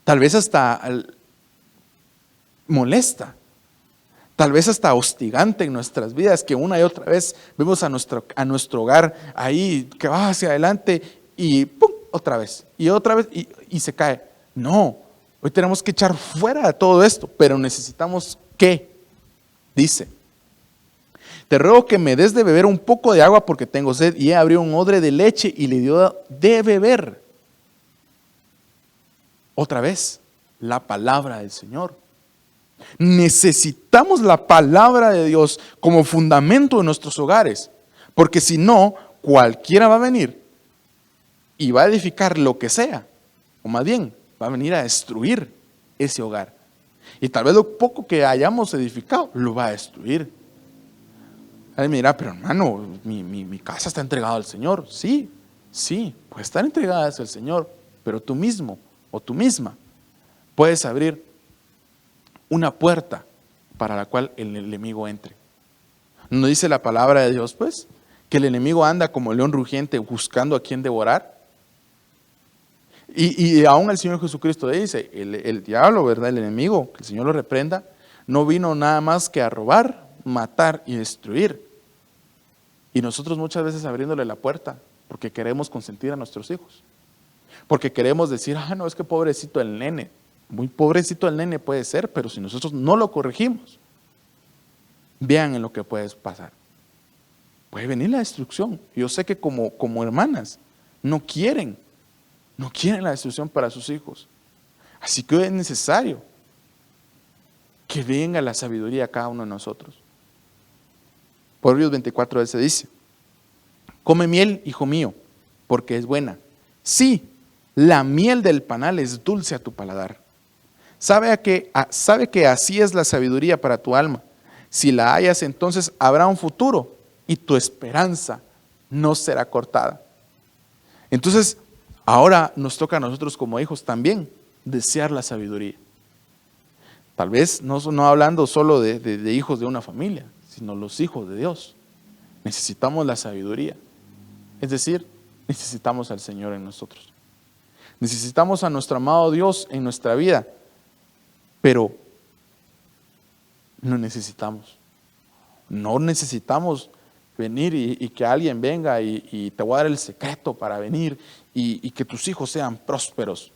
S1: tal vez hasta molesta, tal vez hasta hostigante en nuestras vidas, que una y otra vez vemos a nuestro hogar ahí que va hacia adelante y ¡pum!, otra vez y se cae. No, Hoy tenemos que echar fuera todo esto, pero necesitamos ¿qué? Dice, te ruego que me des de beber un poco de agua porque tengo sed. Y ella abrió un odre de leche y le dio de beber. Otra vez, la palabra del Señor. Necesitamos la palabra de Dios como fundamento de nuestros hogares, porque si no, cualquiera va a venir y va a edificar lo que sea, o más bien, va a venir a destruir ese hogar. Y tal vez lo poco que hayamos edificado, lo va a destruir. Alguien me dirá, pero hermano, mi casa está entregada al Señor. Sí, puede estar entregada al Señor, pero tú mismo o tú misma puedes abrir una puerta para la cual el enemigo entre. ¿No dice la palabra de Dios, pues, que el enemigo anda como león rugiente buscando a quien devorar? Y aún el Señor Jesucristo dice, el diablo, ¿verdad? El enemigo, que el Señor lo reprenda, no vino nada más que a robar, matar y destruir. Y nosotros muchas veces abriéndole la puerta porque queremos consentir a nuestros hijos. Porque queremos decir, no, es que pobrecito el nene. Muy pobrecito el nene puede ser, pero si nosotros no lo corregimos, vean en lo que puede pasar. Puede venir la destrucción. Yo sé que como hermanas no quieren la destrucción para sus hijos. Así que hoy es necesario que venga la sabiduría a cada uno de nosotros. Proverbios 24:11 dice, come miel, hijo mío, porque es buena. Sí, la miel del panal es dulce a tu paladar. Sabe que así es la sabiduría para tu alma. Si la hallas, entonces habrá un futuro y tu esperanza no será cortada. Entonces, ahora nos toca a nosotros como hijos también desear la sabiduría. Tal vez no hablando solo de hijos de una familia, sino los hijos de Dios. Necesitamos la sabiduría. Es decir, necesitamos al Señor en nosotros. Necesitamos a nuestro amado Dios en nuestra vida, pero no necesitamos venir y que alguien venga y te voy a dar el secreto para venir y que tus hijos sean prósperos.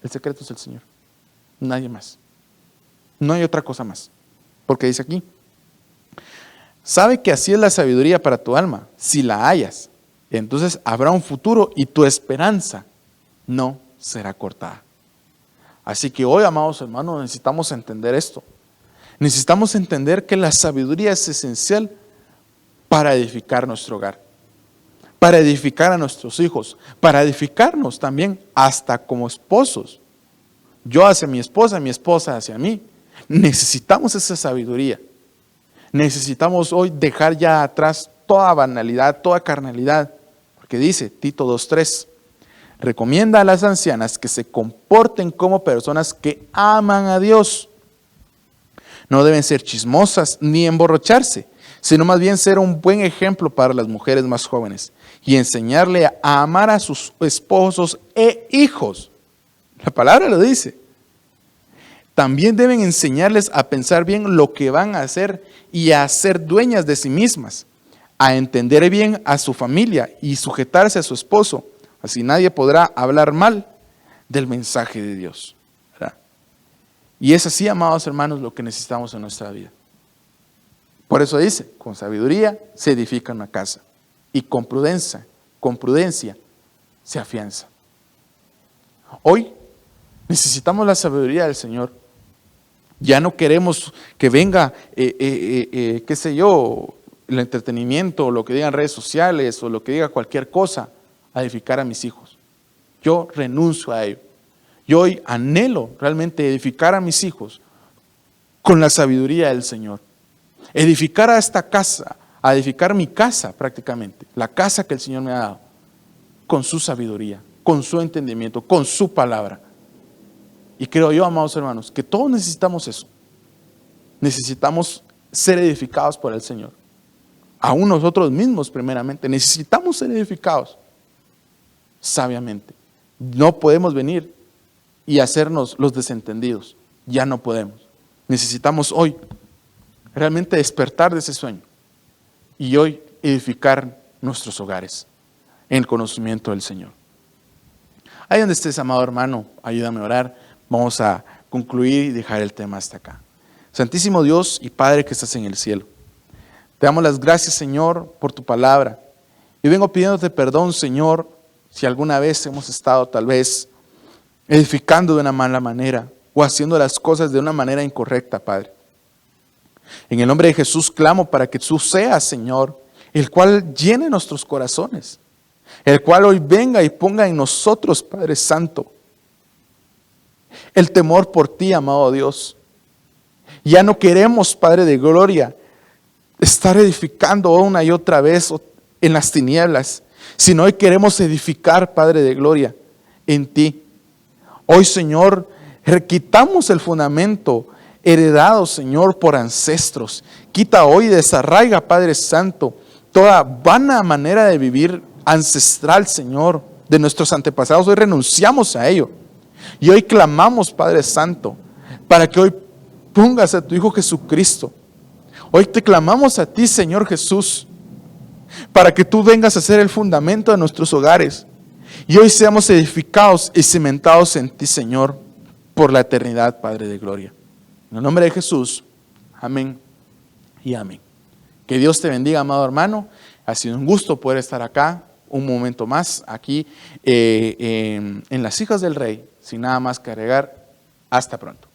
S1: El secreto es el Señor, nadie más. No hay otra cosa más. Porque dice aquí, sabe que así es la sabiduría para tu alma, si la hallas, entonces habrá un futuro y tu esperanza no será cortada. Así que hoy, amados hermanos, necesitamos entender esto. Necesitamos entender que la sabiduría es esencial para edificar nuestro hogar, para edificar a nuestros hijos, para edificarnos también hasta como esposos. Yo hacia mi esposa hacia mí. Necesitamos esa sabiduría. Necesitamos hoy dejar ya atrás toda banalidad, toda carnalidad. Porque dice Tito 2:3, recomienda a las ancianas que se comporten como personas que aman a Dios. No deben ser chismosas ni emborracharse, sino más bien ser un buen ejemplo para las mujeres más jóvenes y enseñarle a amar a sus esposos e hijos. La palabra lo dice. También deben enseñarles a pensar bien lo que van a hacer y a ser dueñas de sí mismas, a entender bien a su familia y sujetarse a su esposo. Así nadie podrá hablar mal del mensaje de Dios, ¿verdad? Y es así, amados hermanos, lo que necesitamos en nuestra vida. Por eso dice, con sabiduría se edifica una casa y con prudencia se afianza. Hoy necesitamos la sabiduría del Señor. Ya no queremos que venga, qué sé yo, el entretenimiento, o lo que digan redes sociales, o lo que diga cualquier cosa, a edificar a mis hijos. Yo renuncio a ello. Yo hoy anhelo realmente edificar a mis hijos con la sabiduría del Señor. Edificar a esta casa, a edificar mi casa prácticamente, la casa que el Señor me ha dado, con su sabiduría, con su entendimiento, con su palabra. Y creo yo, amados hermanos, que todos necesitamos eso. Necesitamos ser edificados por el Señor. Aún nosotros mismos primeramente necesitamos ser edificados sabiamente. No podemos venir y hacernos los desentendidos. Ya no podemos. Necesitamos hoy realmente despertar de ese sueño y hoy edificar nuestros hogares en el conocimiento del Señor. Ahí donde estés, amado hermano, ayúdame a orar. Vamos a concluir y dejar el tema hasta acá. Santísimo Dios y Padre que estás en el cielo, te damos las gracias, Señor, por tu palabra. Yo vengo pidiéndote perdón, Señor, si alguna vez hemos estado tal vez edificando de una mala manera o haciendo las cosas de una manera incorrecta, Padre. En el nombre de Jesús clamo para que tú seas, Señor, el cual llene nuestros corazones, el cual hoy venga y ponga en nosotros, Padre Santo, el temor por ti, amado Dios. Ya no queremos, Padre de gloria, estar edificando una y otra vez en las tinieblas, sino hoy queremos edificar, Padre de gloria, en ti. Hoy, Señor, quitamos el fundamento heredado, Señor, por ancestros. Quita hoy y desarraiga, Padre Santo, toda vana manera de vivir ancestral, Señor, de nuestros antepasados. Hoy renunciamos a ello. Y hoy clamamos, Padre Santo, para que hoy pongas a tu Hijo Jesucristo. Hoy te clamamos a ti, Señor Jesús, para que tú vengas a ser el fundamento de nuestros hogares. Y hoy seamos edificados y cimentados en ti, Señor, por la eternidad, Padre de gloria. En el nombre de Jesús, amén y amén. Que Dios te bendiga, amado hermano. Ha sido un gusto poder estar acá un momento más, aquí en Las Hijas del Rey. Sin nada más que agregar, hasta pronto.